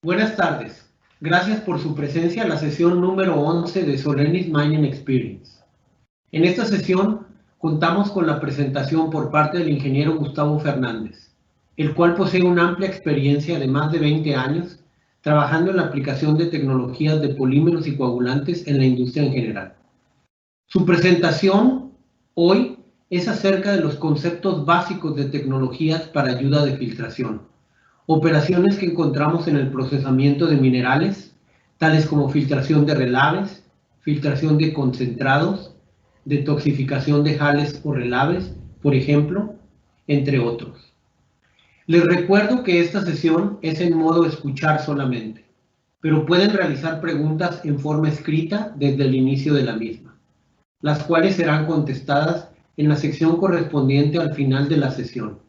Buenas tardes. Gracias por su presencia en la sesión número 11 de Solenis Mining Experience. En esta sesión contamos con la presentación por parte del ingeniero Gustavo Fernández, el cual posee una amplia experiencia de más de 20 años trabajando en la aplicación de tecnologías de polímeros y coagulantes en la industria en general. Su presentación hoy es acerca de los conceptos básicos de tecnologías para ayuda de filtración, operaciones que encontramos en el procesamiento de minerales, tales como filtración de relaves, filtración de concentrados, detoxificación de jales o relaves, por ejemplo, entre otros. Les recuerdo que esta sesión es en modo escuchar solamente, pero pueden realizar preguntas en forma escrita desde el inicio de la misma, las cuales serán contestadas en la sección correspondiente al final de la sesión,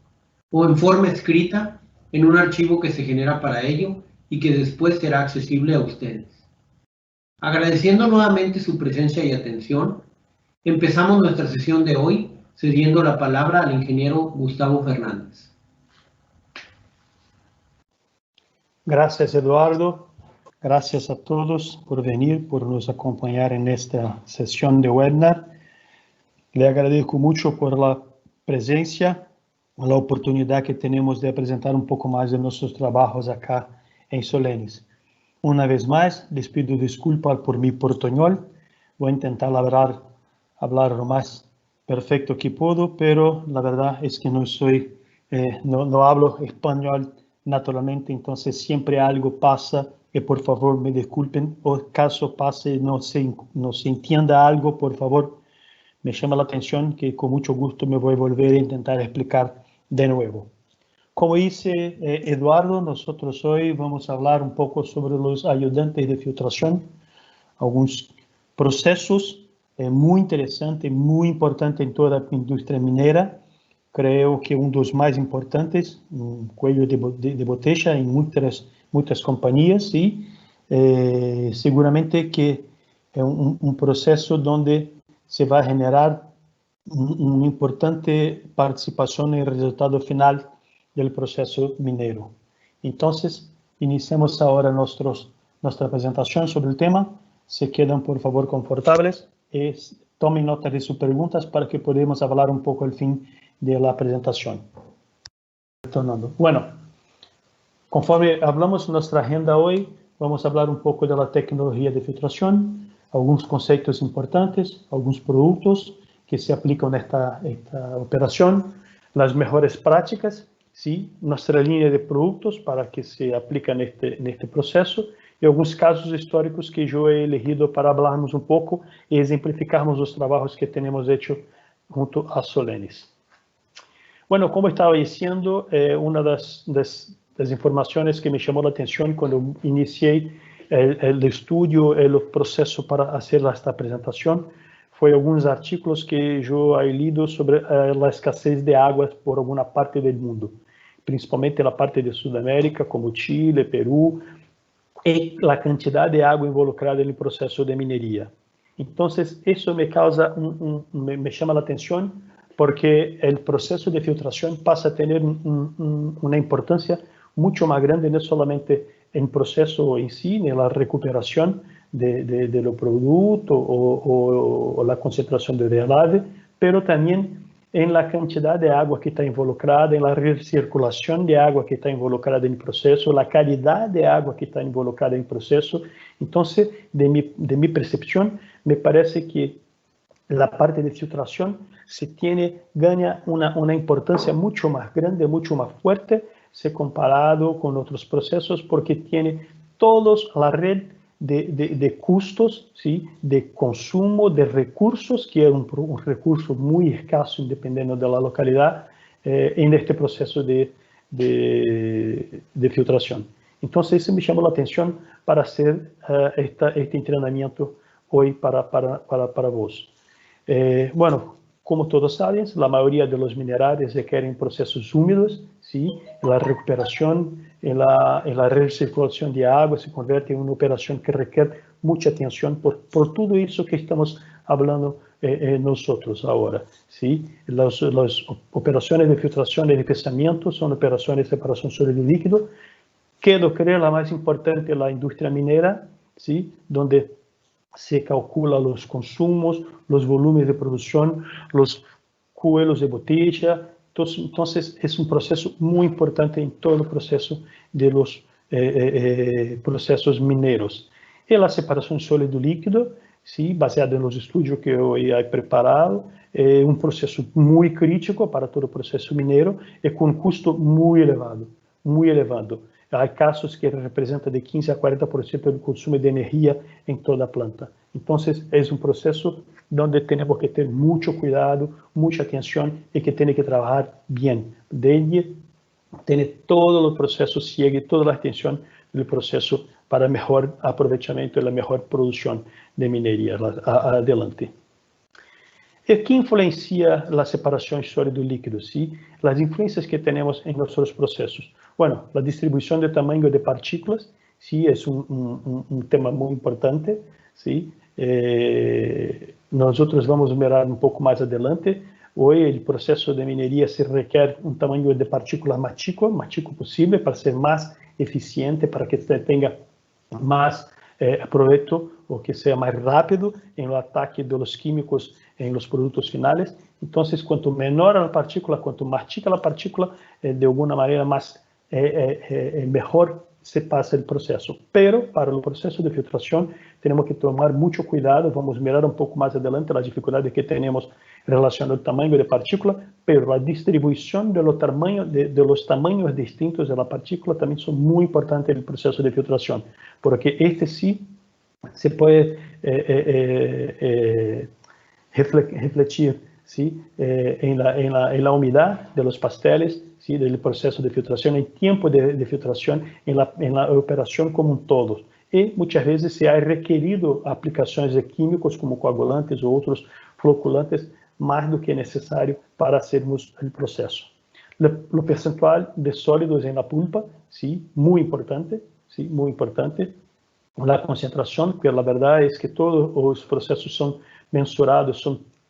o en forma escrita en un archivo que se genera para ello y que después será accesible a ustedes. Agradeciendo nuevamente su presencia y atención, empezamos nuestra sesión de hoy cediendo la palabra al ingeniero Gustavo Fernández. Gracias, Eduardo. Gracias a todos por venir, por nos acompañar en esta sesión de webinar. Le agradezco mucho por la presencia, la oportunidad que tenemos de presentar un poco más de nuestros trabajos acá en Solenis. Una vez más, les pido disculpas por mi portuñol. Voy a intentar hablar lo más perfecto que puedo, pero la verdad es que no hablo español naturalmente, entonces siempre algo pasa y por favor me disculpen, o caso pase no se entienda algo, por favor me llama la atención que con mucho gusto me voy a volver a intentar explicar de nuevo. Como dice Eduardo, nosotros hoy vamos a hablar un poco sobre los ayudantes de filtración, algunos procesos muy interesantes, muy importantes en toda la industria minera. Creo que uno de los más importantes, un cuello de botella en muchas compañías, y seguramente que es un proceso donde se va a generar una importante participación en el resultado final del proceso minero. Entonces, iniciamos ahora nuestra presentación sobre el tema. Se quedan, por favor, confortables y tomen nota de sus preguntas para que podamos hablar un poco al fin de la presentación. Bueno, conforme hablamos en nuestra agenda hoy, vamos a hablar un poco de la tecnología de filtración, algunos conceptos importantes, algunos productos que se aplican a esta operación, las mejores prácticas, ¿sí? Nuestra línea de productos para que se apliquen en este proceso y algunos casos históricos que yo he elegido para hablarnos un poco y ejemplificarnos los trabajos que tenemos hecho junto a Solenis. Bueno, como estaba diciendo, una de las informaciones que me llamó la atención cuando inicié el estudio, el proceso para hacer esta presentación, fue algunos artículos que yo he leído sobre la escasez de aguas por alguna parte del mundo, principalmente la parte de Sudamérica, como Chile, Perú, y la cantidad de agua involucrada en el proceso de minería. Entonces, eso me causa, me llama la atención, porque el proceso de filtración pasa a tener una importancia mucho más grande, no solamente en el proceso en sí, en la recuperación de los productos o la concentración de relave, pero también en la cantidad de agua que está involucrada, en la recirculación de agua que está involucrada en el proceso, la calidad de agua que está involucrada en el proceso. Entonces, de mi percepción, me parece que la parte de filtración gana una importancia mucho más grande, mucho más fuerte, si comparado con otros procesos, porque tiene toda la red de costos, ¿sí? De consumo, de recursos, que es un recurso muy escaso dependiendo de la localidad, en este proceso de filtración. Entonces, eso me llamó la atención para hacer este entrenamiento hoy para vos. Bueno, como todos saben, la mayoría de los minerales requieren procesos húmedos, ¿sí? La recuperación y la recirculación de agua se convierte en una operación que requiere mucha atención por todo eso que estamos hablando nosotros ahora, ¿sí? Las operaciones de filtración y de espesamiento son operaciones de separación sólido-líquido Quedo creer la más importante es la industria minera, ¿sí? Donde se calcula los consumos, los volúmenes de producción, los cuelos de botella. Entonces es un proceso muy importante en todo el proceso de los procesos mineros. Y la separación sólido-líquido, ¿sí? Baseado en los estudios que hoy he preparado, un proceso muy crítico para todo el proceso minero y con un costo muy elevado, muy elevado. Hay casos que representan de 15 a 40% del consumo de energía en toda planta. Entonces, es un proceso donde tenemos que tener mucho cuidado, mucha atención y que tiene que trabajar bien. Desde tener todos los procesos, sigue toda la atención del proceso para mejor aprovechamiento y la mejor producción de minería adelante. ¿Qué influencia la separación sólido-líquido? ¿Sí? Las influencias que tenemos en nuestros procesos. Bueno, la distribución de tamaño de partículas, sí, es un tema muy importante, ¿sí? Nosotros vamos a mirar un poco más adelante. Hoy el proceso de minería se requiere un tamaño de partículas más chico posible para ser más eficiente, para que usted tenga más provecho o que sea más rápido en el ataque de los químicos en los productos finales. Entonces, cuanto menor la partícula, cuanto más chica la partícula, de alguna manera más mejor se pasa el proceso. Pero para el proceso de filtración tenemos que tomar mucho cuidado. Vamos a mirar un poco más adelante las dificultades que tenemos relacionadas al tamaño de partícula, pero la distribución de los tamaños distintos de la partícula también son muy importantes en el proceso de filtración, porque este sí se puede refletir, ¿sí? En la humedad de los pasteles, ¿sí? Del proceso de filtración, en tiempo de filtración, en la operación como un todo. Y muchas veces se ha requerido aplicaciones de químicos como coagulantes o otros floculantes más do que necesario para hacermos el proceso. Lo percentual de sólidos en la pulpa, ¿sí? Muy importante, ¿sí? Muy importante. La concentración, que la verdad es que todos los procesos son mensurados,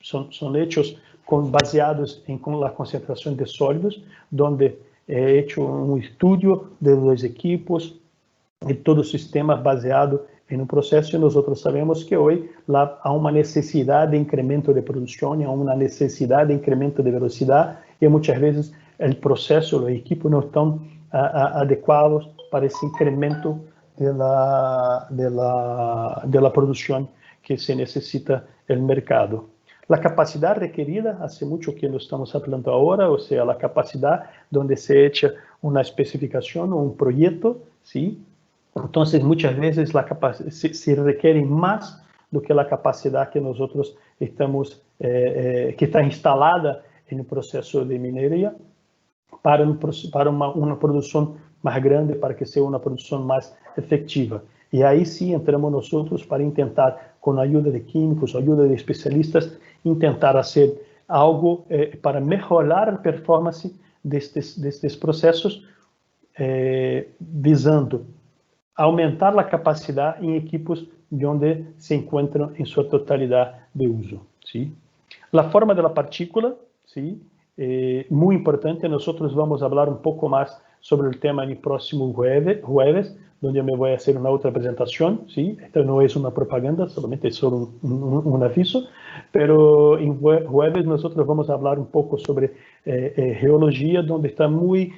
son hechos baseados con la concentración de sólidos, donde he hecho un estudio de los equipos y todo el sistema baseado en un proceso, y nosotros sabemos que hoy há una necesidad de incremento de producción, há una necesidad de incremento de velocidad, y muchas veces el proceso, los equipos no están adecuados para ese incremento de la producción que se necesita el mercado. La capacidad requerida, hace mucho que lo estamos hablando ahora, o sea, la capacidad donde se echa una especificación o un proyecto, ¿sí? Entonces, muchas veces se requiere más do que la capacidad que nosotros estamos, que está instalada en el proceso de minería para una producción más grande, para que sea una producción más efectiva. Y ahí sí entramos nosotros para intentar, con la ayuda de químicos, ayuda de especialistas, intentar hacer algo para mejorar la performance de estos procesos, visando aumentar la capacidad en equipos donde se encuentran en su totalidad de uso, ¿sí? La forma de la partícula, ¿sí? Muy importante. Nosotros vamos a hablar un poco más sobre el tema en el próximo jueves, donde me voy a hacer una otra presentación, ¿sí? Esto no es una propaganda, solamente es solo un aviso, pero en jueves nosotros vamos a hablar un poco sobre geología, donde está muy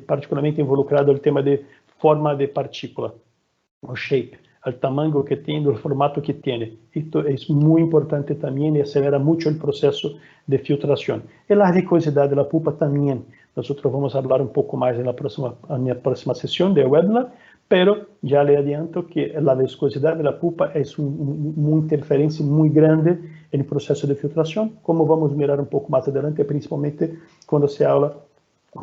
particularmente involucrado el tema de forma de partícula, o shape, el tamaño que tiene, el formato que tiene. Esto es muy importante también y acelera mucho el proceso de filtración. Y la viscosidad de la pulpa también. Nosotros vamos a hablar un poco más en la próxima sesión de webinar, pero ya le adianto que la viscosidad de la pulpa es una interferencia muy grande en el proceso de filtración, como vamos a mirar un poco más adelante, principalmente cuando se habla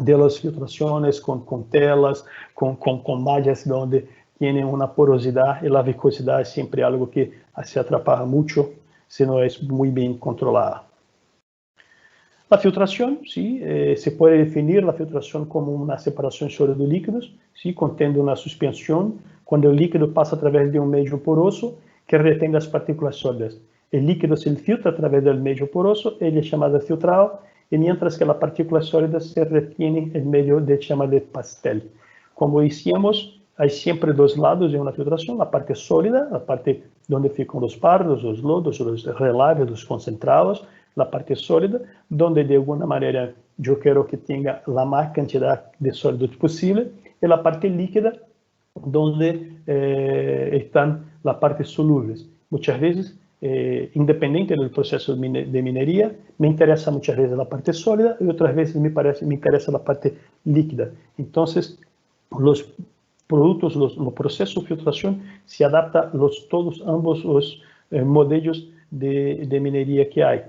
de las filtraciones con telas, con mallas donde tienen una porosidad, y la viscosidad es siempre algo que se atrapalha mucho si no es muy bien controlada. La filtración, ¿sí? Se puede definir la filtración como una separación sólido de líquidos, ¿sí? Contendo una suspensión, cuando el líquido pasa a través de un medio poroso que retém las partículas sólidas. El líquido se filtra a través del medio poroso, ele é chamado filtrado, y mientras que la partícula sólida se retiene en medio de chama de pastel. como decíamos, hay siempre dos lados de una filtración, la parte sólida, la parte donde fican los pardos, los lodos, los relaves, los concentrados, la parte sólida, donde de alguna manera yo quiero que tenga la más cantidad de sólidos posible, y la parte líquida, donde están las partes solubles. Muchas veces, independiente del proceso de minería, me interesa muchas veces la parte sólida y otras veces me interesa la parte líquida. Entonces, los productos, los procesos de filtración se adaptan ambos los modelos de minería que hay.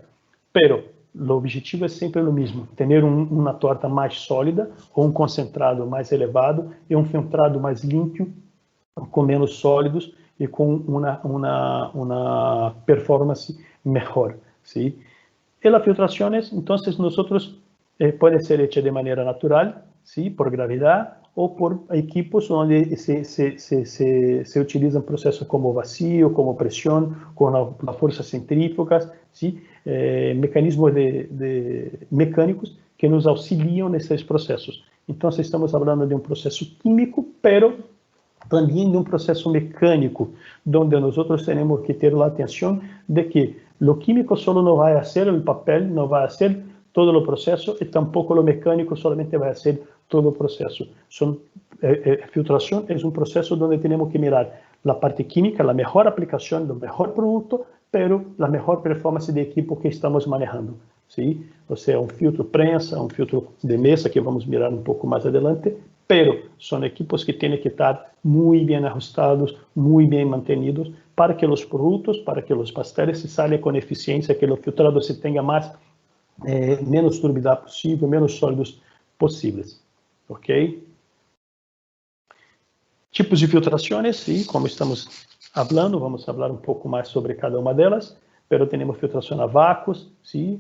Pero o objetivo é sempre o mesmo, ter uma torta mais sólida, ou um concentrado mais elevado, e um filtrado mais limpo, com menos sólidos e com uma performance melhor. ¿Sí? E as filtrações, então, nós pode ser hecha de maneira natural, ¿sí? Por gravidade, ou por equipos onde se utilizam processos como vacío, como pressão, com as forças centrífugas, ¿sí? Mecanismos mecânicos que nos auxiliam nesses processos. Então, estamos falando de um processo químico, pero também de um processo mecânico, onde nós temos que ter a atenção de que o químico só não vai fazer o papel, não vai fazer todo o processo, e tampouco o mecânico solamente vai fazer todo o processo. Filtração é um processo onde temos que mirar a parte química, a melhor aplicação do melhor produto, pero a melhor performance de equipo que estamos manejando. ¿Sí? Ou seja, um filtro prensa, um filtro de mesa, que vamos mirar um pouco mais adelante, pero são equipos que têm que estar muito bem ajustados, muito bem mantenidos, para que os produtos, para que os pastéis se saiam com eficiência, que o filtrado se tenha menos turbidez possível, menos sólidos possíveis. Ok? Tipos de filtrações, sim, como estamos falando, vamos falar um pouco mais sobre cada uma delas, pero temos filtração a vácuos, sim,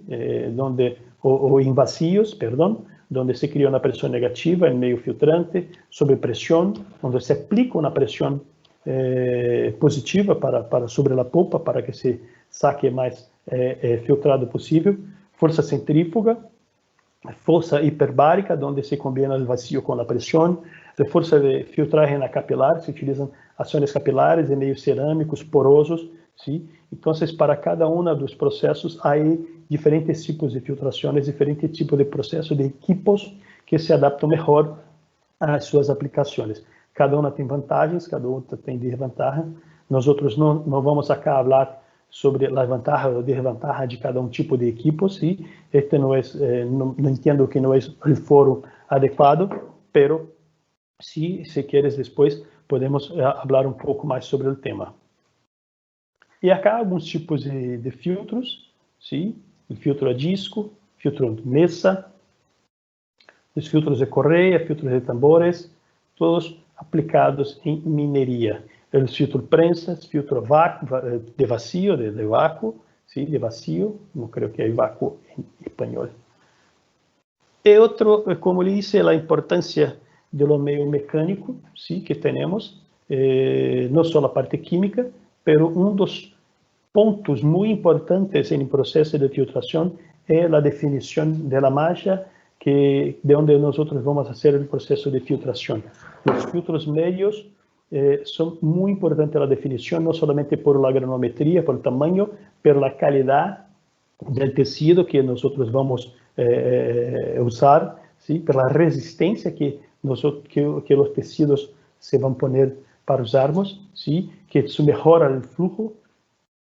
ou em vacios, perdão, onde se cria uma pressão negativa em meio filtrante, sob pressão, onde se aplica uma pressão positiva sobre a polpa, para que se saque mais filtrado possível, força centrífuga, força hiperbárica, onde se combina o vacío com a pressão, de força de filtragem capilar, se utilizam ações capilares em meios cerâmicos, porosos, sim? Então, para cada um dos processos, há diferentes tipos de filtrações, diferentes tipos de processos, de equipos que se adaptam melhor às suas aplicações. Cada uma tem vantagens, cada outra tem desvantagens. Nós não vamos aqui falar sobre as vantagens ou desvantagens de cada tipo de equipo, sim? Não entendo que não é o fórum adequado, pero se queres depois podemos falar um pouco mais sobre o tema. E acá alguns tipos de filtros, sim? O filtro a disco, filtro de mesa, os filtros de correia, filtros de tambores, todos aplicados em mineria. O filtro prensa, filtro de vacío, de vácuo, sim? De vacío, não creio que é vácuo em espanhol. E outro, como lhe disse, a importância do meio mecânico, sim, que temos, não só a parte química, pero dos pontos muito importantes no processo de filtração é a definição da mancha, de onde nós vamos fazer o processo de filtração. Os filtros médios são muito importantes a definição, não somente por a granometria, por o tamanho, pero a qualidade do tecido que nós vamos usar, sim, pela resistência que os tecidos se vão poner para usarmos, sim, que isso melhora o fluxo,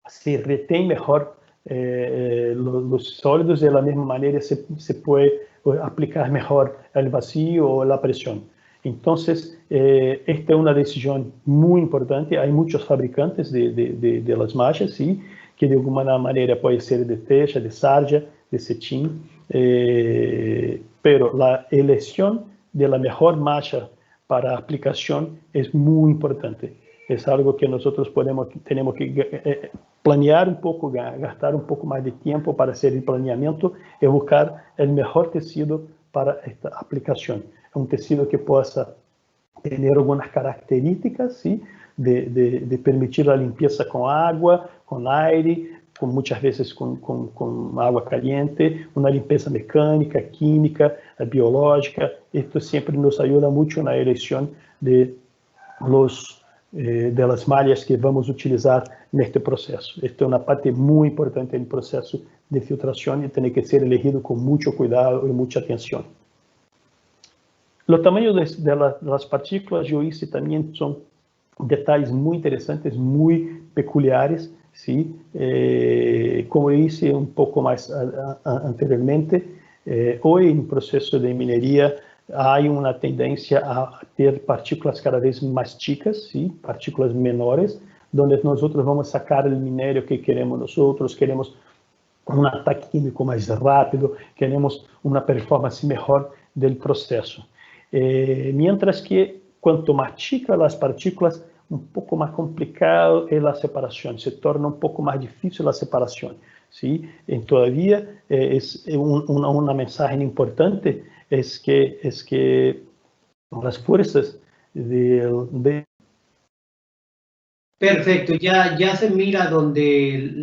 se retém melhor os sólidos, e da mesma maneira se pode aplicar melhor o vacío ou a pressão. Então, esta é uma decisão muito importante. Há muitos fabricantes de las manchas, sim, que de alguma maneira pode ser de teja, de sarja, de cetim, pero a eleição da melhor mancha para a aplicação é muito importante. É algo que nós temos que planear um pouco, gastar um pouco mais de tempo para fazer o planeamento e buscar o melhor tecido para esta aplicação. É um tecido que possa ter algumas características, sim, de permitir a limpeza com água, com aire, muchas veces con agua caliente, una limpieza mecánica, química, biológica. Esto siempre nos ayuda mucho en la elección de las mallas que vamos a utilizar en este proceso. Esto es una parte muy importante del proceso de filtración y tiene que ser elegido con mucho cuidado y mucha atención. Los tamaños de las partículas, yo hice también, son detalles muy interesantes, muy peculiares, ¿sí? Como hice un poco más anteriormente, hoy en el proceso de minería hay una tendencia a ter partículas cada vez más chicas, ¿sí? Partículas menores, donde nosotros vamos a sacar el minerio que queremos nosotros, queremos un ataque químico más rápido, queremos una performance mejor del proceso. Mientras que cuanto más chicas las partículas, un poco más complicado es la separación, se torna un poco más difícil la separación, ¿sí? Todavía es una mensaje importante, es que las fuerzas de... Perfecto, ya se mira donde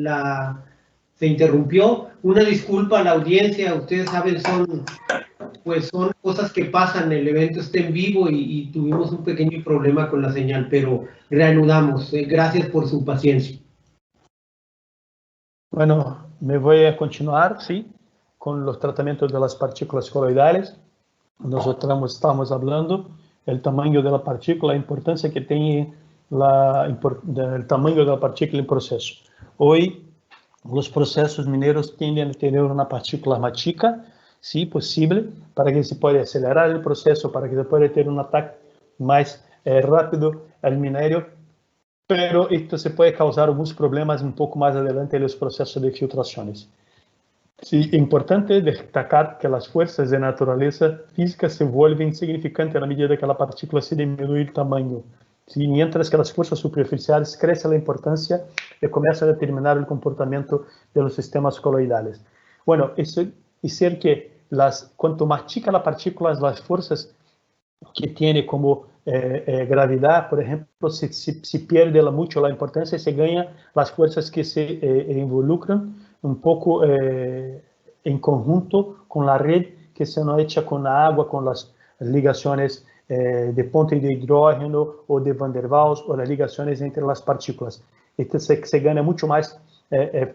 se interrumpió. Una disculpa a la audiencia, ustedes saben, son cosas que pasan, el evento está en vivo y tuvimos un pequeño problema con la señal, pero reanudamos. Gracias por su paciencia. Bueno, me voy a continuar, ¿sí? Con los tratamientos de las partículas coloidales. Nosotros estamos hablando del tamaño de la partícula, la importancia que tiene el tamaño de la partícula en proceso. Hoy, los procesos mineros tienden a tener una partícula más chica, sí, posible, para que se pueda acelerar el proceso, para que se pueda tener un ataque más rápido al minerio, pero esto se puede causar algunos problemas un poco más adelante en los procesos de filtraciones. Sí, es importante destacar que las fuerzas de naturaleza física se vuelven significantes a la medida que la partícula se disminuye el tamaño. ¿Sí? Mientras que las fuerzas superficiales crece la importancia y comienza a determinar el comportamiento de los sistemas coloidales. Bueno, eso es ser que cuanto más chica la partícula, las fuerzas que tiene como gravedad, por ejemplo, si pierde mucho la importancia, se gana las fuerzas que se involucran un poco en conjunto con la red que se nos echa con la agua, con las ligaciones de ponte de hidrógeno o de Van der Waals o las ligaciones entre las partículas. Entonces se gana mucho más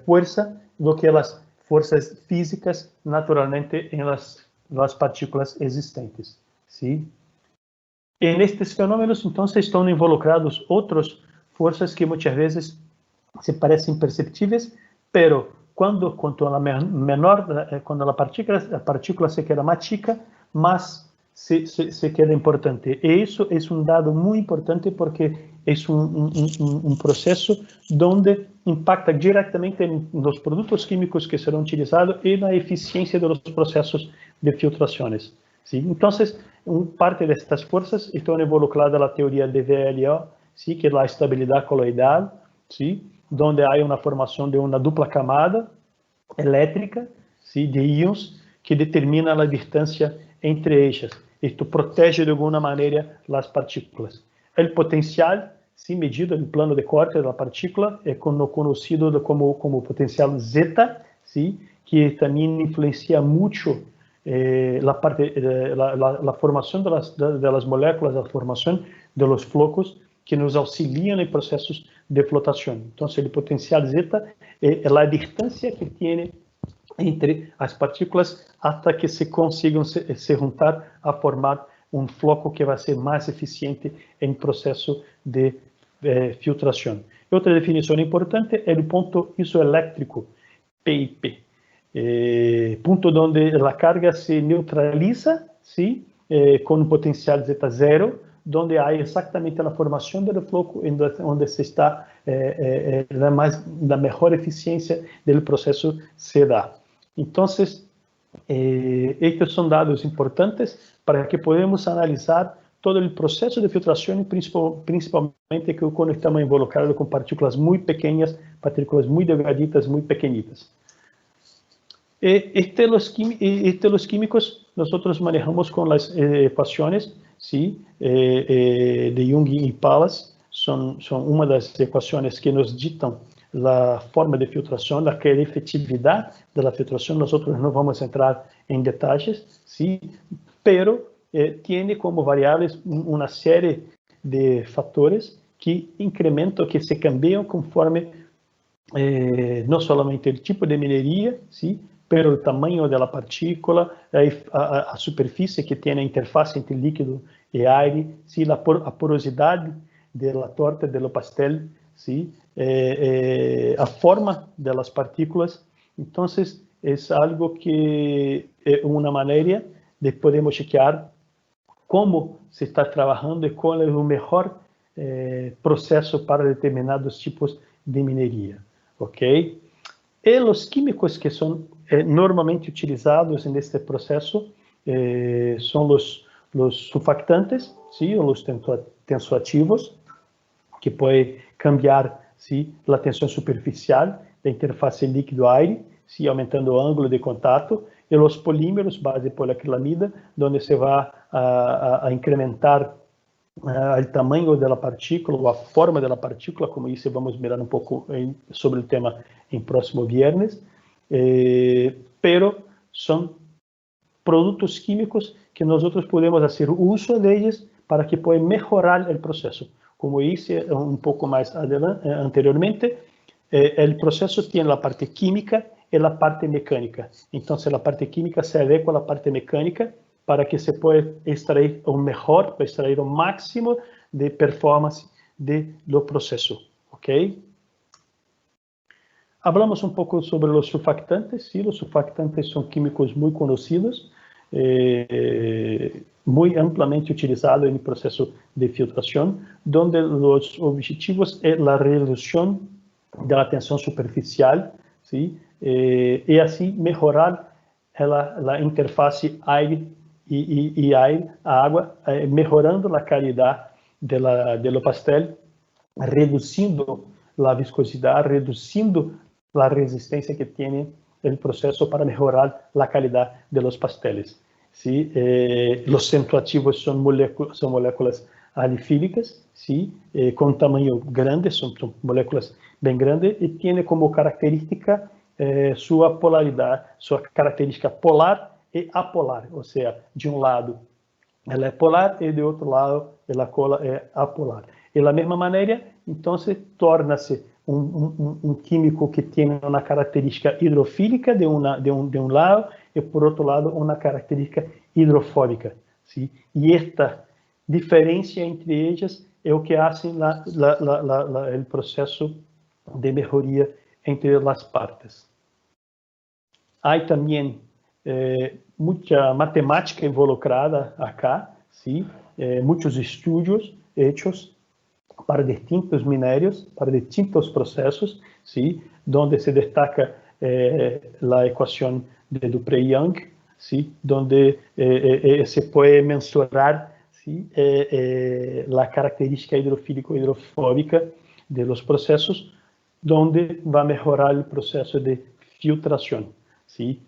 fuerza do que las fuerzas físicas naturalmente en las partículas existentes, ¿sí? En estos fenómenos, entonces, están involucrados otras fuerzas que muchas veces se parecen imperceptibles, pero cuando la partícula se queda más chica, más se queda importante. Y eso es un dado muy importante porque es un proceso donde impacta directamente en los productos químicos que serán utilizados y la eficiencia de los procesos de filtraciones, ¿sí? Entonces, parte de estas fuerzas están involucradas en la teoría de VLO, ¿sí? Que es la estabilidad coloidal, ¿sí? Donde hay una formación de una dupla camada eléctrica, ¿sí? De íons que determina la distancia entre ellas. Esto protege de alguna manera las partículas. El potencial, ¿sí? Medido en el plano de corte de la partícula, es conocido como potencial zeta, ¿sí? Que también influencia mucho la formación de las moléculas, la formación de los flocos que nos auxilian en procesos de flotación. Entonces, el potencial zeta es la distancia que tiene entre las partículas hasta que se consigan se juntar a formar un floco que va a ser más eficiente en el proceso de filtración. Otra definición importante es el punto isoeléctrico, PIP. Punto donde la carga se neutraliza, ¿sí? Con un potencial zeta cero, donde hay exactamente la formación del floco, donde se está la mejor eficiencia del proceso se da. Entonces, estos son dados importantes para que podamos analizar todo el proceso de filtración, principalmente cuando estamos involucrados con partículas muy pequeñas, partículas muy delgaditas, muy pequeñitas. Los químicos nosotros manejamos con las ecuaciones, ¿sí? De Young y Pallas, son una de las ecuaciones que nos dictan la forma de filtración, la efectividad de la filtración. Nosotros no vamos a entrar en detalles, ¿sí? Pero tiene como variables una serie de factores que incrementan, que se cambian conforme no solamente el tipo de minería, ¿sí? Pero el tamaño de la partícula, a superficie que tiene interfaz entre líquido y aire, ¿sí? La porosidad de la torta, de lo pastel, ¿sí? A forma de las partículas. Entonces, es algo que es una manera de podemos chequear cómo se está trabajando y cuál es el mejor proceso para determinados tipos de minería. ¿Ok? E los químicos que son normalmente utilizados en este proceso son los surfactantes, ¿sí? O los tensoativos, que pueden cambiar, ¿sí? La tensión superficial da interface líquido-aire, ¿sí? Aumentando o ângulo de contato, e los polímeros, base poliacrilamida, onde se vai a incrementar o tamanho da partícula, ou a forma da partícula, como isso vamos mirar um pouco sobre o tema em próximo viernes, pero são produtos químicos que nós podemos fazer uso deles para que possam melhorar o processo. Como disse um pouco mais anteriormente, o processo tem a parte química e a parte mecânica. Então, a parte química se adequa à parte mecânica para que se pueda extrair o mejor, para extrair o máximo de performance do processo, ¿ok? Hablamos un poco sobre los surfactantes. Sí, los surfactantes son químicos muy conocidos, muy ampliamente utilizados en el proceso de filtración, donde los objetivos es la reducción de la tensión superficial, ¿sí? Y así mejorar la interfase aire y aire, agua, mejorando la calidad de lo pastel, reduciendo la viscosidad, reduciendo la resistencia que tiene el proceso para mejorar la calidad de los pasteles. ¿Sí? Los centroactivos son moléculas alifílicas, ¿sí? Con tamaño grande, son moléculas bien grandes y tiene como característica su polaridad, su característica polar e apolar, ou seja, de um lado ela é polar e de outro lado ela é apolar. E da mesma maneira, então, torna-se um químico que tem uma característica hidrofílica de um lado e, por outro lado, uma característica hidrofóbica. ¿Sí? E esta diferença entre elas é o que faz o processo de melhoria entre as partes. Há também mucha matemática involucrada acá, ¿sí? Muchos estudios hechos para distintos minérios, para distintos procesos, ¿sí? Donde se destaca la ecuación de Dupré-Young, ¿sí? Donde se puede mensurar, ¿sí? La característica hidrofílico-hidrofóbica de los procesos, donde va a mejorar el proceso de filtración, ¿sí?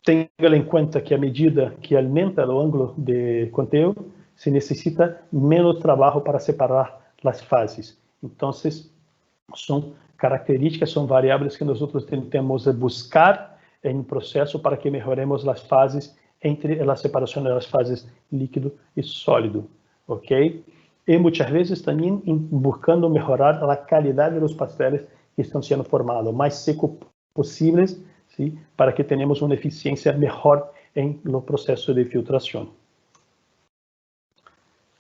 Tenha em conta que à medida que aumenta o ângulo de conteúdo, se necessita menos trabalho para separar as fases. Então, são características, são variáveis que nós tentamos buscar em um processo para que melhoremos as fases entre a separação das fases líquido e sólido, ok? E muitas vezes também buscando melhorar a qualidade dos pasteles que estão sendo formados, mais seco possíveis, ¿sí? Para que tenhamos uma eficiência melhor em lo processo de filtração.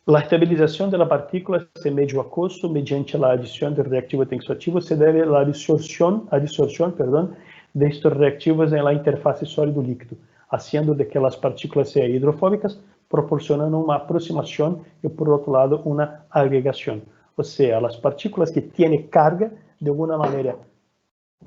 A estabilização da partícula se mede o acoso mediante a adição de reactivo tensoativo, se deve à absorção de estes reactivos em la interface sólido-líquido, haciendo de que as partículas sejam hidrofóbicas, proporcionando uma aproximação e, por outro lado, uma agregação. Ou seja, as partículas que têm carga, de alguma maneira,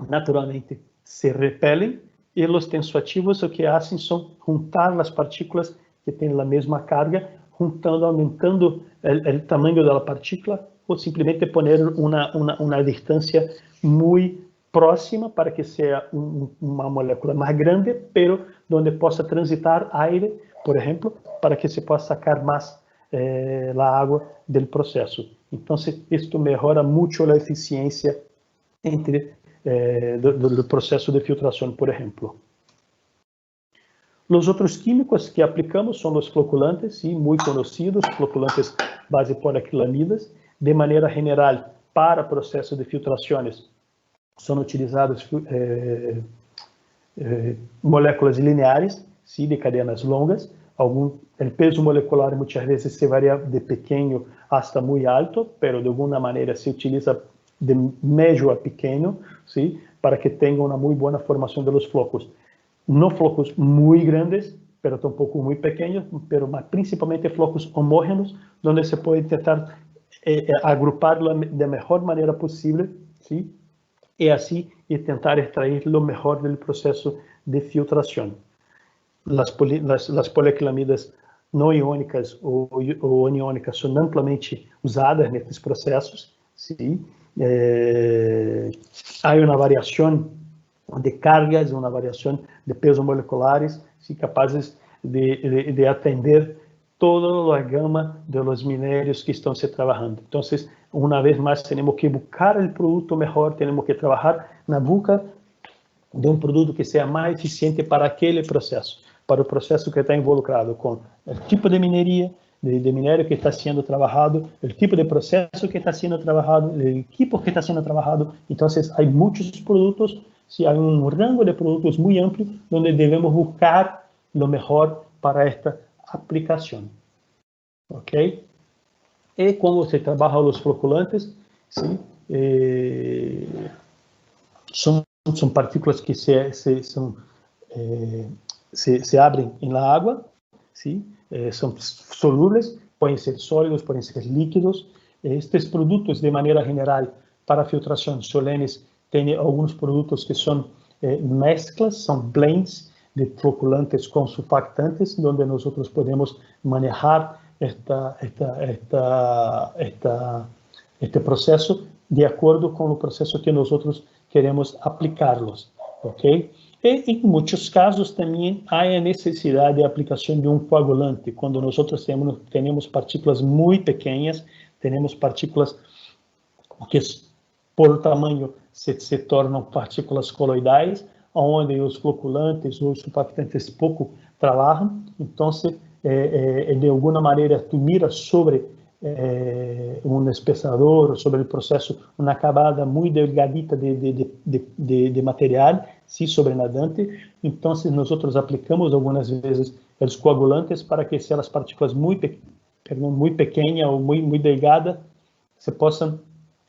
naturalmente, se repelem, e os tensoativos o que fazem são juntar as partículas que têm a mesma carga, juntando, aumentando o tamanho da partícula, ou simplesmente poner uma distância muito próxima para que seja uma molécula mais grande, pero onde possa transitar aire, por exemplo, para que se possa sacar mais la agua del proceso. Entonces, esto mejora mucho la eficiencia del proceso de filtración, por ejemplo. Los otros químicos que aplicamos son los floculantes, ¿sí? Muy conocidos, floculantes base poliacrilamidas. De manera general, para procesos de filtraciones, son utilizadas moléculas lineares, ¿sí? De cadenas longas. El peso molecular muchas veces se varía de pequeño hasta muy alto, pero de alguna manera se utiliza de medio a pequeño, ¿sí? Para que tenga una muy buena formación de los flocos. No flocos muy grandes, pero tampoco muy pequeños, pero principalmente flocos homogéneos, donde se puede intentar agruparlo de mejor manera posible, ¿sí? Y así intentar extraer lo mejor del proceso de filtración. Las poliacrilamidas no iónicas ou aniônicas são amplamente usadas nesses processos, ¿sí? Há uma variação de cargas, uma variação de pesos moleculares, ¿sí? Capazes de atender toda a gama de los minérios que estão se trabalhando. Então, uma vez mais, temos que buscar o produto melhor, temos que trabalhar na busca de um produto que seja mais eficiente para aquele processo, para o processo que está involucrado com o tipo de mineria, de minério que está sendo trabalhado, o tipo de processo que está sendo trabalhado, o equipo que está sendo trabalhado. Então, há muitos produtos, se há um rango de produtos muito amplo, onde devemos buscar o melhor para esta aplicação. Ok? E como se trabalha os floculantes, sim, são partículas que se abrem na água, sim, são solúveis, podem ser sólidos, podem ser líquidos. Estes produtos, de maneira geral, para filtração Solenis, tem alguns produtos que são mesclas, são blends de floculantes com surfactantes, onde nós podemos manejar este processo de acordo com o processo que nós queremos aplicá-los, ok? E em muitos casos também há a necessidade de aplicação de um coagulante, quando nós temos partículas muito pequenas, temos partículas que por tamanho se tornam partículas coloidais, onde os floculantes ou os surfactantes pouco trabalham. Então, de alguma maneira, tu miras sobre um espessador, sobre o processo, uma camada muito delgadita de material, sim, sobrenadante. Então, nós aplicamos algumas vezes os coagulantes para que se as partículas muito pequenas ou muito delgadas se possam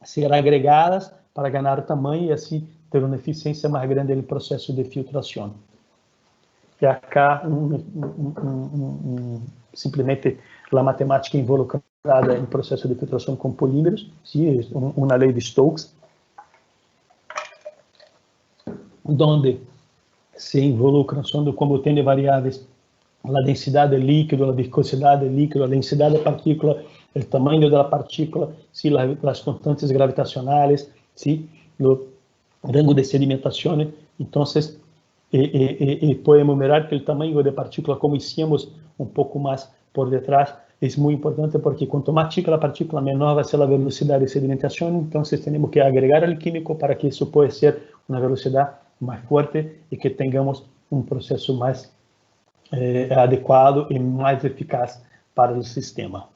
ser agregadas para ganhar tamanho e assim ter uma eficiência mais grande no processo de filtração. E acá, simplesmente, a matemática involucrada em processo de filtração com polímeros, sim, uma lei de Stokes, onde se involucram, como tem variáveis, a densidade líquido, a viscosidade líquido, a densidade da partícula, o tamanho da partícula, sim, as constantes gravitacionais, sim, o rango de sedimentação. Então, podemos mirar que o tamanho da partícula, como hicimos um pouco mais por detrás, é muito importante porque quanto mais chica a partícula, menor vai ser a velocidade de sedimentação. Então, temos que agregar o químico para que isso possa ser uma velocidade mais forte e que tenhamos um processo mais adequado e mais eficaz para o sistema.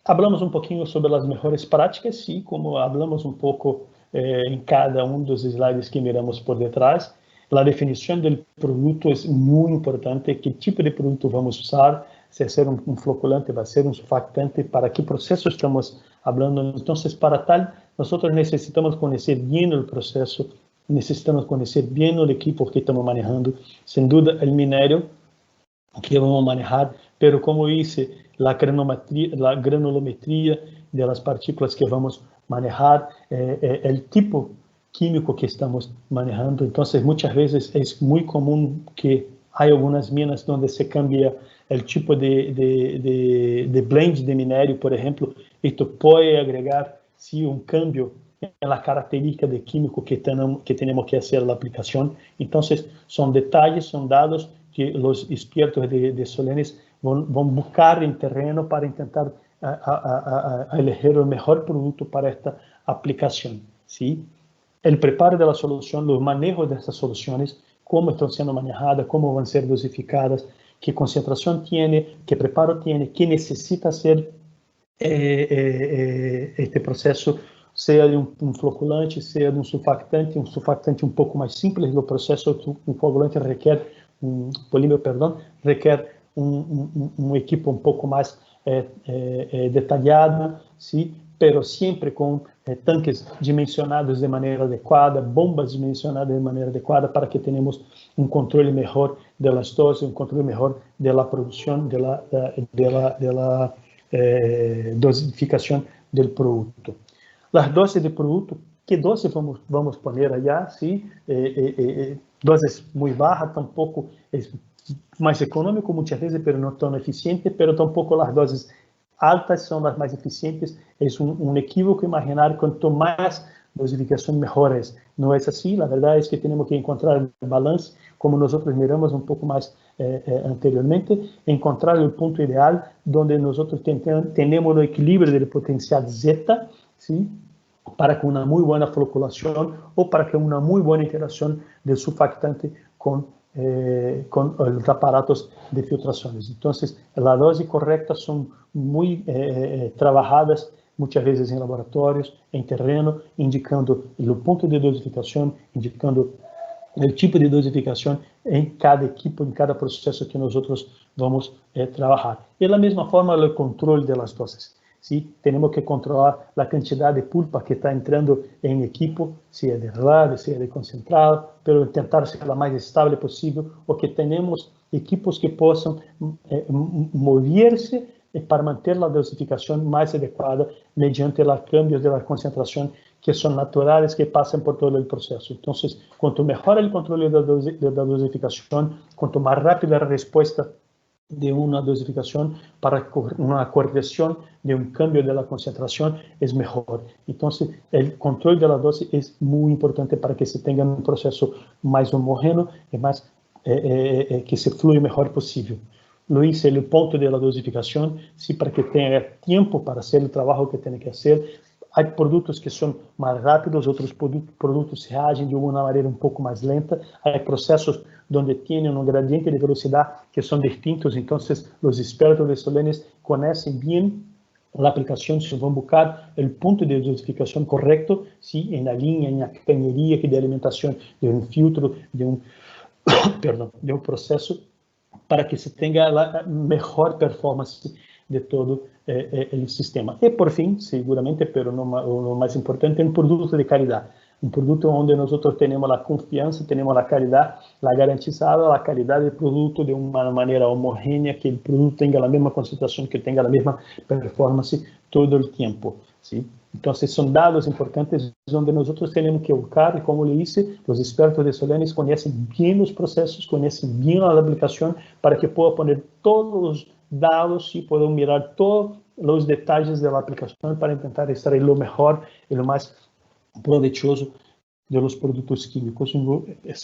Hablamos um pouquinho sobre as melhores práticas e como hablamos um pouco em cada um dos slides que miramos por detrás. A definição do produto é muito importante. Que tipo de produto vamos usar? Se vai ser um floculante, vai ser um surfactante, para que processo estamos falando? Então, para tal, nós necessitamos conhecer bem o processo, necessitamos conhecer bem o equipo que estamos manejando, sem dúvida o minério que vamos manejar, pero como disse, a granulometria das partículas que vamos manejar, o tipo químico que estamos manejando. Então, muitas vezes é muito comum que há algumas minas onde se cambia o tipo de blend de minério, por exemplo. Isto pode agregar, sim, um cambio na característica de químico que temos que fazer na aplicação. Então, são detalhes, são dados que los expertos de Solenis van buscar en terreno para intentar elegir el mejor producto para esta aplicación, ¿sí? El preparo de la solución, los manejos de estas soluciones, cómo están siendo manejadas, cómo van a ser dosificadas, qué concentración tiene, qué preparo tiene, qué necesita hacer este proceso, sea de un floculante, sea de un sulfactante un poco más simple. El proceso, un coagulante requiere, un polímero, perdón, requiere un equipo un poco más detallado, ¿sí? Pero siempre con tanques dimensionados de manera adecuada, bombas dimensionadas de manera adecuada para que tenemos un control mejor de las dosis, un control mejor de la producción, de la dosificación del producto. Las dosis de producto, ¿qué dosis vamos a poner allá? ¿Sí? Dosis muy bajas, tampoco es más económico muchas veces, pero no tan eficiente, pero tampoco las dosis altas son las más eficientes. Es un equívoco imaginar cuanto más dosificación mejor es. No es así, la verdad es que tenemos que encontrar el balance, como nosotros miramos un poco más anteriormente, encontrar el punto ideal donde nosotros tenemos el equilibrio del potencial Z, ¿sí? Para que una muy buena floculación o para que una muy buena interacción del surfactante con los aparatos de filtraciones. Entonces, la dosis correcta son muy trabajadas muchas veces en laboratorios, en terreno, indicando el punto de dosificación, indicando el tipo de dosificación en cada equipo, en cada proceso que nosotros vamos a trabajar. Y de la misma forma, el control de las dosis. ¿Sí? Tenemos que controlar la cantidad de pulpa que está entrando en equipo, sea de relave, sea de concentrado, pero intentar ser la más estable posible, o que tenemos equipos que puedan moverse para manter la dosificación más adecuada mediante los cambios de la concentración que son naturales, que pasan por todo el proceso. Entonces, cuanto mejor el control de la dosificación, cuanto más rápida la respuesta de una dosificación para una corrección de un cambio de la concentración es mejor. Entonces, el control de la dosis es muy importante para que se tenga un proceso más homogéneo y más que se fluya mejor posible. Lo hice el punto de la dosificación, sí, para que tenga tiempo para hacer el trabajo que tiene que hacer. Hay productos que son más rápidos, otros productos reagem de una manera un poco más lenta. Hay procesos donde tienen un gradiente de velocidad que son distintos. Entonces, los expertos de Solenis conocen bien la aplicación, se van a buscar el punto de dosificación correcto, ¿sí? En la línea, en la cañería de alimentación de un filtro, de un, perdón, de un proceso, para que se tenga la mejor performance de todo el sistema. Y por fin, seguramente, pero no lo más importante, un producto de calidad. Un producto donde nosotros tenemos la confianza, tenemos la calidad, la garantizada, la calidad del producto de una manera homogénea, que el producto tenga la misma concentración, que tenga la misma performance todo el tiempo, ¿sí? Entonces, son datos importantes donde nosotros tenemos que buscar, y como le hice, los expertos de Solenis conocen bien los procesos, conocen bien la aplicación, para que puedan poner todos los dados y puedan mirar todos los detalles de la aplicación para intentar extraer lo mejor y lo más provechoso de los productos químicos,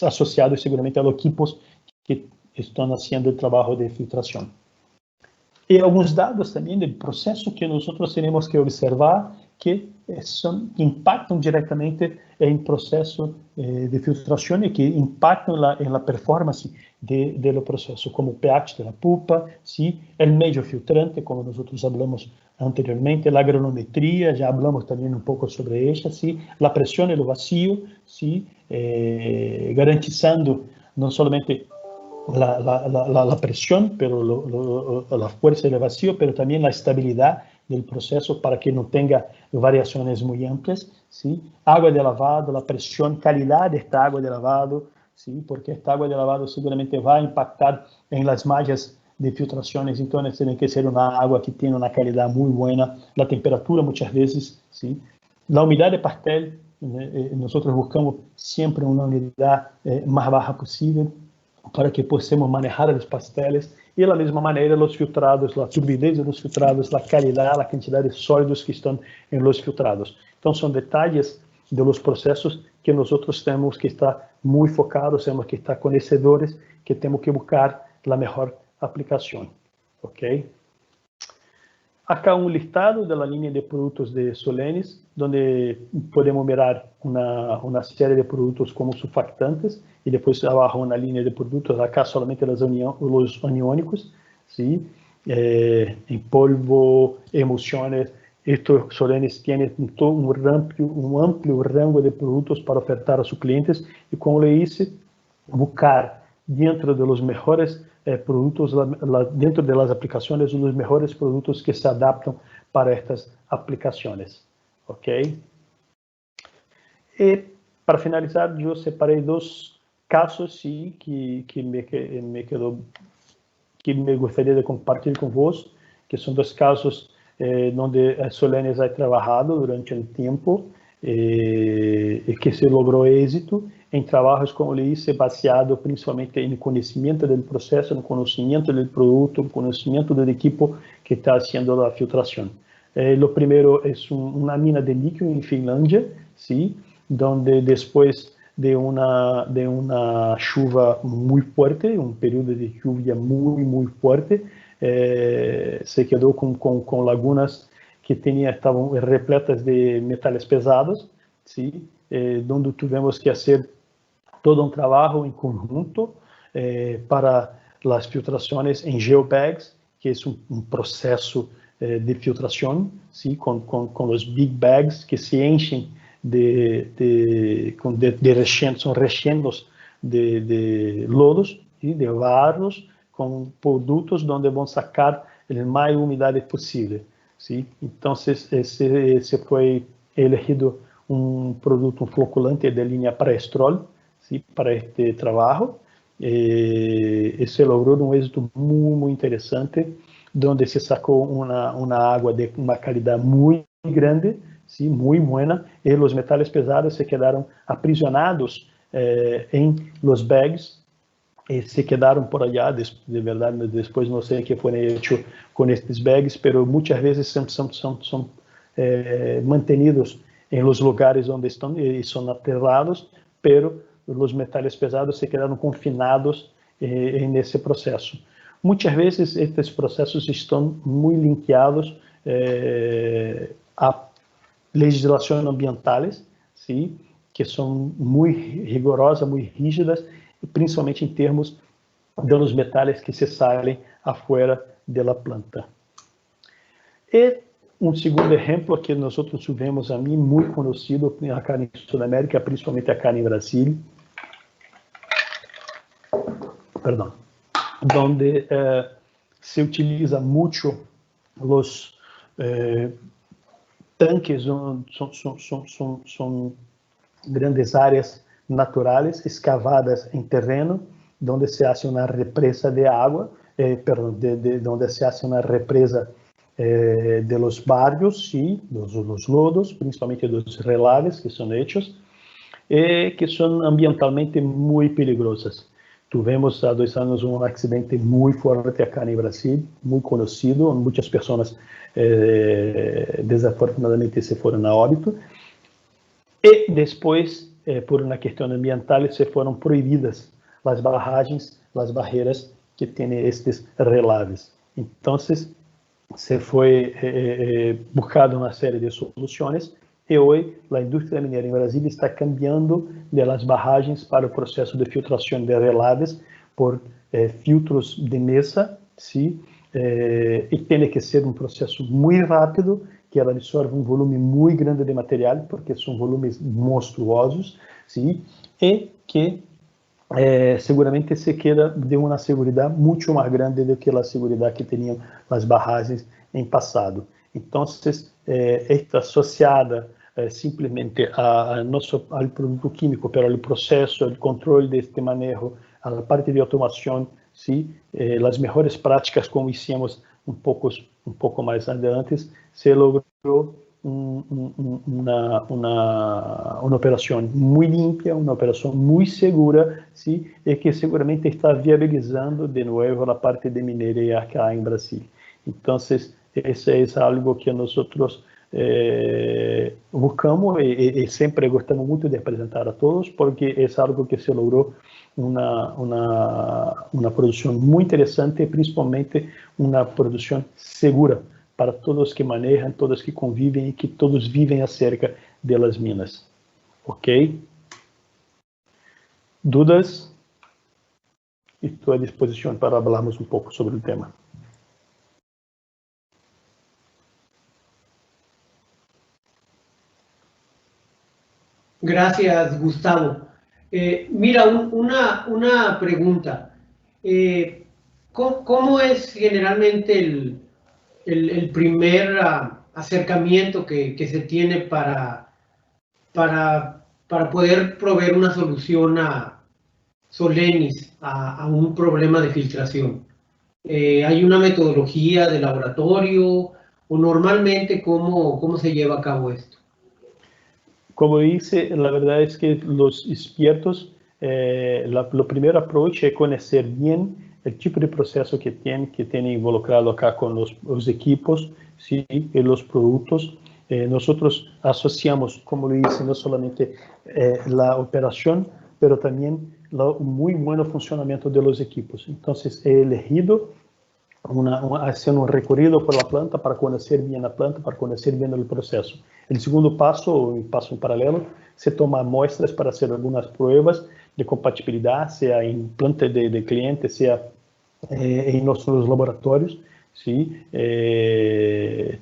asociados seguramente a los equipos que están haciendo el trabajo de filtración. Y algunos datos también del proceso que nosotros tenemos que observar que impactan directamente en el proceso de filtración y que impactan en la performance del proceso, como el pH de la pulpa, ¿sí? El medio filtrante, como nosotros hablamos anteriormente, la granometría, ya hablamos también un poco sobre ella, ¿sí? La presión y el vacío, ¿sí? Garantizando no solamente la presión, pero la fuerza del vacío, pero también la estabilidad del proceso para que no tenga variaciones muy amplias, ¿sí? Agua de lavado, la presión, calidad de esta agua de lavado, ¿sí? Porque esta agua de lavado seguramente va a impactar en las mallas de filtraciones, entonces tiene que ser una agua que tiene una calidad muy buena, la temperatura muchas veces, ¿sí? La humedad de pastel, nosotros buscamos siempre una humedad más baja posible, para que possamos manejar os pasteles, e da mesma maneira os filtrados, a turbidez dos filtrados, a qualidade, a quantidade de sólidos que estão em los filtrados. Então, são detalhes de los processos que nós temos que estar muito focados, temos que estar conhecedores que temos que buscar a melhor aplicação, ok? Acá um listado da linha de produtos de Solenis, onde podemos mirar uma série de produtos como surfactantes e depois abaixo uma linha de produtos, acá somente os aniônicos, sim? Em polvo, emulsiones. Estos Solenis têm um amplo rango de produtos para ofertar a seus clientes e, como eu disse, buscar dentro de los melhores produtos, dentro de las aplicaciones, os melhores produtos que se adaptam para estas aplicações, ok? E, para finalizar, eu separei dois casos, sim, que me gostaria de compartilhar convosco, que são dois casos onde a Solenis ha trabalhado durante um tempo e que se logrou êxito em trabalhos, como eu disse, baseado principalmente no conhecimento do processo, no conhecimento do produto, no conhecimento do equipo que está fazendo a filtração. O primeiro é uma mina de líquido em Finlândia, sim, onde depois de uma chuva muito forte, um período de chuva muito forte, se quedou com lagunas que estavam repletas de metais pesados, sim, onde tivemos que fazer todo um trabalho em conjunto para as filtrações em geobags, que é um processo de filtração, sim, com os big bags que se enchem de rechenos, são rechenos de lodos e de barros com produtos onde vão sacar a mais umidade possível, sim. Então esse foi elegido um produto, um floculante de linha Pré-Estrol, sim, para este trabalho, e se logrou um êxito muito interessante, onde se sacou uma água de uma qualidade muito grande, sim, muito boa, e os metais pesados se quedaram aprisionados em los bags, e se quedaram por allá, de verdade, depois não sei o que foi feito com estes bags, mas muitas vezes são mantenidos em los lugares onde estão e são aterrados, pero os metais pesados se quedaram confinados nesse processo. Muitas vezes estes processos estão muito linkados a legislações ambientais, sim, que são muito rigorosas, muito rígidas, principalmente em termos dos metais que se saem afuera da planta. E um segundo exemplo que nós tivemos a mim muito conhecido acá em Sudamérica, principalmente acá em Brasil, onde se utiliza muito os tanques, são grandes áreas naturais escavadas em terreno, onde se hace uma represa de água, onde se hace uma represa de los barrios, sí, los lodos, principalmente dos relaves que são hechos, que são ambientalmente muito perigosas. Tivemos há 2 anos um acidente muito forte aqui no Brasil, muito conhecido, muitas pessoas desafortunadamente se foram a óbito, e depois, por uma questão ambiental, se foram proibidas as barragens, as barreiras que têm estes relaves. Então, se foi buscado uma série de soluções e hoje a indústria mineira em Brasília está cambiando das barragens para o processo de filtração de relaves por filtros de mesa, sim, e tem que ser um processo muito rápido, que ela absorve um volume muito grande de material, porque são volumes monstruosos, sim, e que seguramente se queda de uma segurança muito mais grande do que a segurança que tinham as barragens em passado. Então, está associada simplesmente ao produto químico, pero ao processo, ao controle deste manejo, à parte de automação, sim, as melhores práticas, como hicimos um pouco mais adiante, se logrou uma operação muito limpa, uma operação muito segura, sim, e que seguramente está viabilizando de novo a parte de mineria aqui em Brasil. Então, isso é algo que nós buscamos e sempre gostamos muito de apresentar a todos, porque é algo que se logrou uma produção muito interessante, principalmente uma produção segura para todos que manejam, todos que convivem e que todos vivem acerca das minas. Ok? Dúvidas? Estou à disposição para falarmos um pouco sobre o tema. Gracias, Gustavo. Mira, una pregunta. ¿Cómo es generalmente el primer acercamiento que se tiene para poder proveer una solución a Solenis, a un problema de filtración? ¿Hay una metodología de laboratorio o normalmente cómo se lleva a cabo esto? Como disse, a verdade é que os expertos, o primeiro approach é conhecer bem o tipo de processo que tem involucrado acá com os equipos, sim, e os produtos. Nós associamos, como disse, não somente a operação, mas também o muito bom funcionamento dos equipos. Então, é elegido haciendo un recorrido por la planta para conocer bien la planta, para conocer bien el proceso. El segundo paso, un paso en paralelo, se toma muestras para hacer algunas pruebas de compatibilidad, sea en planta de cliente, sea en nuestros laboratorios. ¿Sí?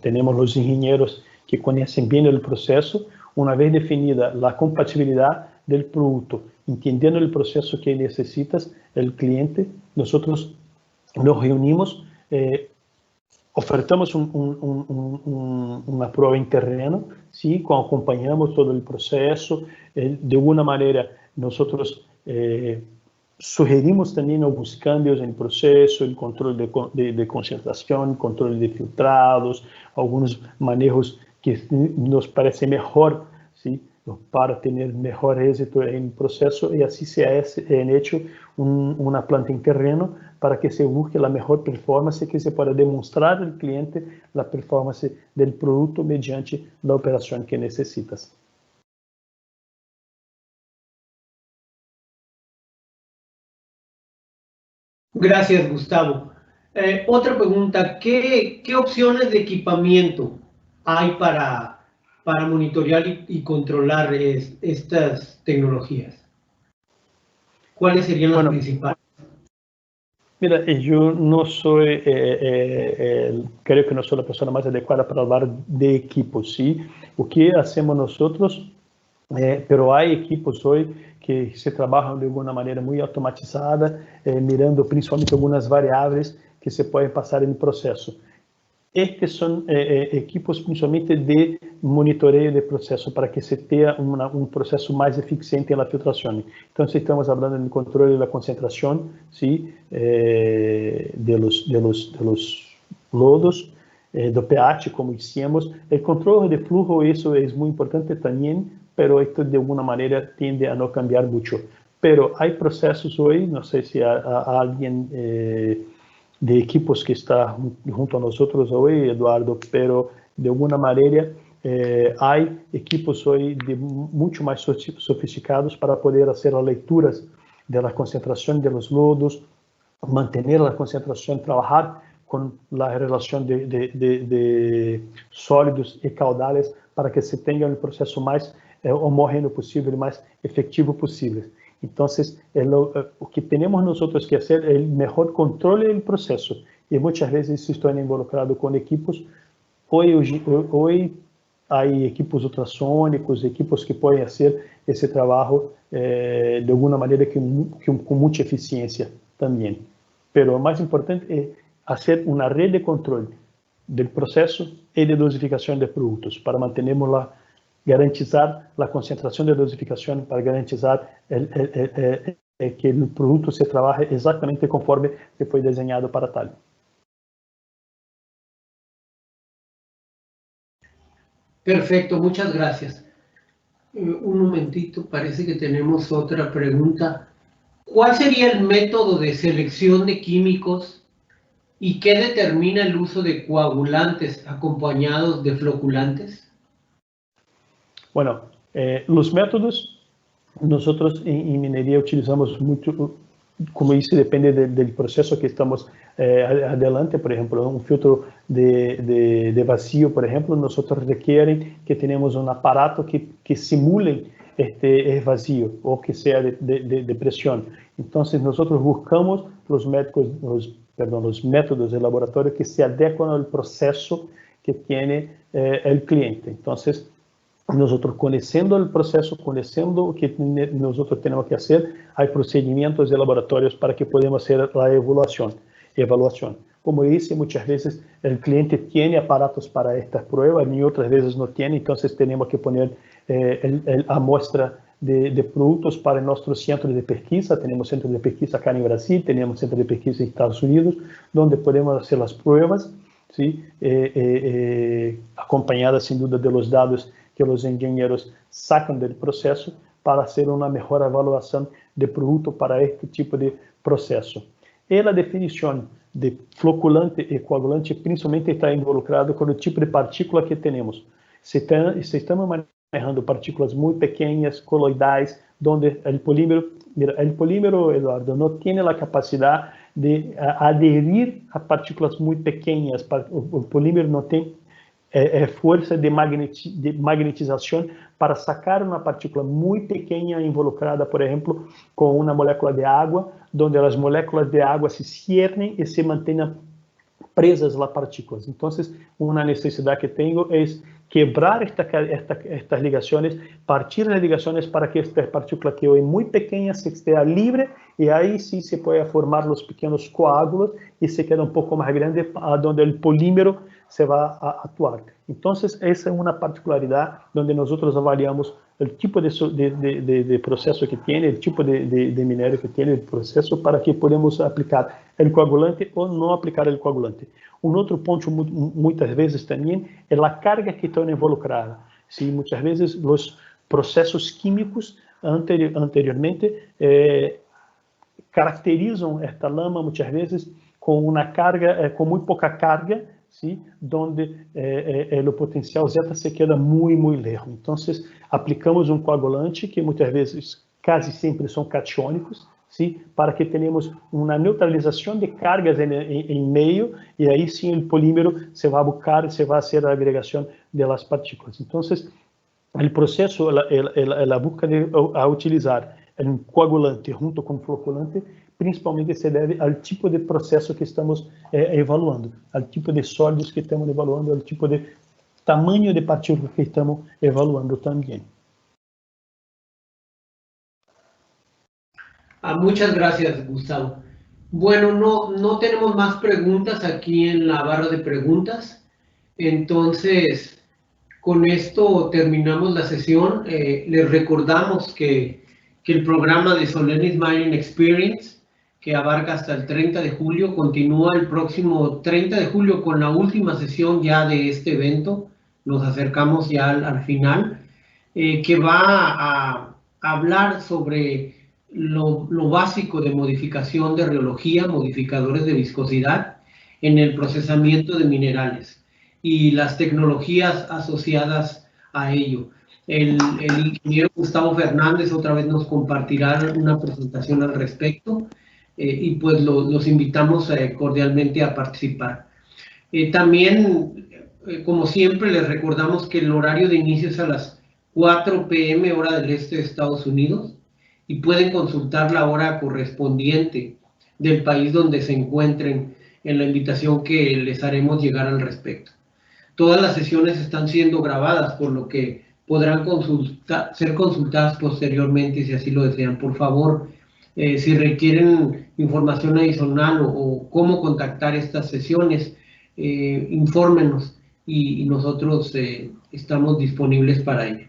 Tenemos los ingenieros que conocen bien el proceso. Una vez definida la compatibilidad del producto, entendiendo el proceso que necesitas el cliente, nosotros nos reunimos, ofertamos uma prova em terreno, sim, acompanhamos todo o processo, de alguma maneira nós sugerimos também alguns cambios no processo, o controle de concentração, controle de filtrados, alguns manejos que nos parecem melhor, sim, para ter melhor êxito no processo, e assim se é hecho uma planta em terreno para que se busque a melhor performance, que se pueda demonstrar ao cliente a performance do produto mediante a operação que necessitas. Gracias, Gustavo. Otra pregunta, ¿qué opciones de equipamiento hay para monitorear y controlar estas tecnologías? ¿Cuáles serían las principales? Mira, eu não sou, creio que não sou a pessoa mais adequada para falar de equipos, sim. O que hacemos nós, pero há equipos hoje que se trabalham de alguma maneira muito automatizada, mirando principalmente algumas variáveis que se podem passar no processo. Estes são equipos principalmente de monitoreio de processo para que se tenha processo mais eficiente na filtração. Então, se estamos falando do controle da concentração, sim, de los lodos, do pH, como dissemos, o controle de flujo, isso é muito importante também, pero esto de alguma maneira tende a não cambiar muito. Pero há processos hoje, não sei se há alguém de equipos que está junto a nosotros hoy, Eduardo, pero de alguna manera hay equipos hoy mucho más sofisticados para poder hacer las lecturas de la concentración de los lodos, mantener la concentración, trabajar con la relación de sólidos y caudales para que se tenga un proceso más homogéneo posible, más efectivo posible. Então, o que temos nós que fazer é o melhor controle do processo. E muitas vezes isso está involucrado com equipos. Hoje há equipos ultrassônicos, equipos que podem fazer esse trabalho de alguma maneira com muita eficiência também. Mas o mais importante é fazer uma rede de controle do processo e de dosificação de produtos para mantermos lá, garantizar a concentração de dosificação, para garantizar que o produto se trabalhe exatamente conforme que foi desenhado para tal. Perfecto, muchas gracias. Un momentito, parece que tenemos otra pregunta. ¿Cuál sería el método de selección de químicos ¿Y qué determina el uso de coagulantes acompañados de floculantes? Bueno, los métodos, nosotros en minería utilizamos mucho, como dice, depende del proceso que estamos adelante. Por ejemplo, un filtro de vacío, por ejemplo, nosotros requieren que tenemos un aparato que simule este vacío o que sea de presión. Entonces, nosotros buscamos los métodos de laboratorio que se adecuan al proceso que tiene el cliente. Entonces, nosotros conociendo el proceso, conociendo lo que nosotros tenemos que hacer, hay procedimientos de laboratorios para que podamos hacer la evaluación. Como dice, muchas veces el cliente tiene aparatos para estas pruebas y otras veces no tiene, entonces tenemos que poner a muestra de productos para nuestros centros de pesquisa. Tenemos centros de pesquisa acá en Brasil, tenemos centros de pesquisa en Estados Unidos, donde podemos hacer las pruebas, ¿sí? Acompañadas sin duda de los datos que los ingenieros sacan del proceso para hacer una mejor evaluación de producto para este tipo de proceso. Y la definición de floculante y coagulante principalmente está involucrado con el tipo de partícula que tenemos. Si estamos manejando partículas muy pequeñas, coloidais, donde el polímero, Eduardo, no tiene la capacidad de adherir a partículas muy pequeñas. El polímero no tiene fuerza de magnetización para sacar una partícula muy pequeña involucrada, por ejemplo, con una molécula de agua, donde las moléculas de agua se ciernen y se mantengan presas las partículas. Entonces, una necesidad que tengo es quebrar estas ligaciones, partir las ligaciones para que esta partícula que hoy muy pequeña se esté libre y ahí sí se puede formar los pequeños coágulos y se queda un poco más grande donde el polímero se va a actuar. Entonces, esa es una particularidad donde nosotros avaliamos el tipo de proceso que tiene, el tipo de minerio que tiene el proceso para que podamos aplicar el coagulante o no aplicar el coagulante. Un otro punto muchas veces también es la carga que está involucrada. ¿Sí? Muchas veces los procesos químicos anteriormente caracterizan esta lama muchas veces con una carga, con muy poca carga, ¿sí? Donde el potencial zeta se queda muy, muy lejos. Entonces, aplicamos un coagulante que muchas veces, casi siempre son catiónicos, ¿sí? Para que tenhamos uma neutralização de cargas em meio, e aí sim o polímero se vai buscar, se vai fazer a agregação das partículas. Então, o processo, a busca de utilizar um coagulante junto com floculante, principalmente se deve ao tipo de processo que estamos evaluando, ao tipo de sólidos que estamos evaluando, ao tipo de tamanho de partícula que estamos evaluando também. Muchas gracias, Gustavo. Bueno, no tenemos más preguntas aquí en la barra de preguntas. Entonces, con esto terminamos la sesión. Les recordamos que el programa de Solenis Mining Experience, que abarca hasta el 30 de julio, continúa el próximo 30 de julio con la última sesión ya de este evento. Nos acercamos ya al final, que va a hablar sobre lo básico de modificación de rheología, modificadores de viscosidad en el procesamiento de minerales y las tecnologías asociadas a ello. El ingeniero Gustavo Fernández otra vez nos compartirá una presentación al respecto y pues los invitamos cordialmente a participar. También, como siempre, les recordamos que el horario de inicio es a las 4 p.m. hora del este de Estados Unidos, y pueden consultar la hora correspondiente del país donde se encuentren en la invitación que les haremos llegar al respecto. Todas las sesiones están siendo grabadas, por lo que podrán ser consultadas posteriormente si así lo desean. Por favor, si requieren información adicional o cómo contactar estas sesiones, infórmenos y nosotros estamos disponibles para ello.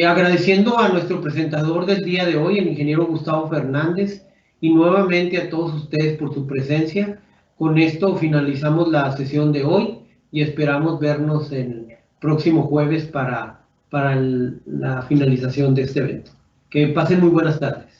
Agradeciendo a nuestro presentador del día de hoy, el ingeniero Gustavo Fernández, y nuevamente a todos ustedes por su presencia. Con esto finalizamos la sesión de hoy y esperamos vernos el próximo jueves para la finalización de este evento. Que pasen muy buenas tardes.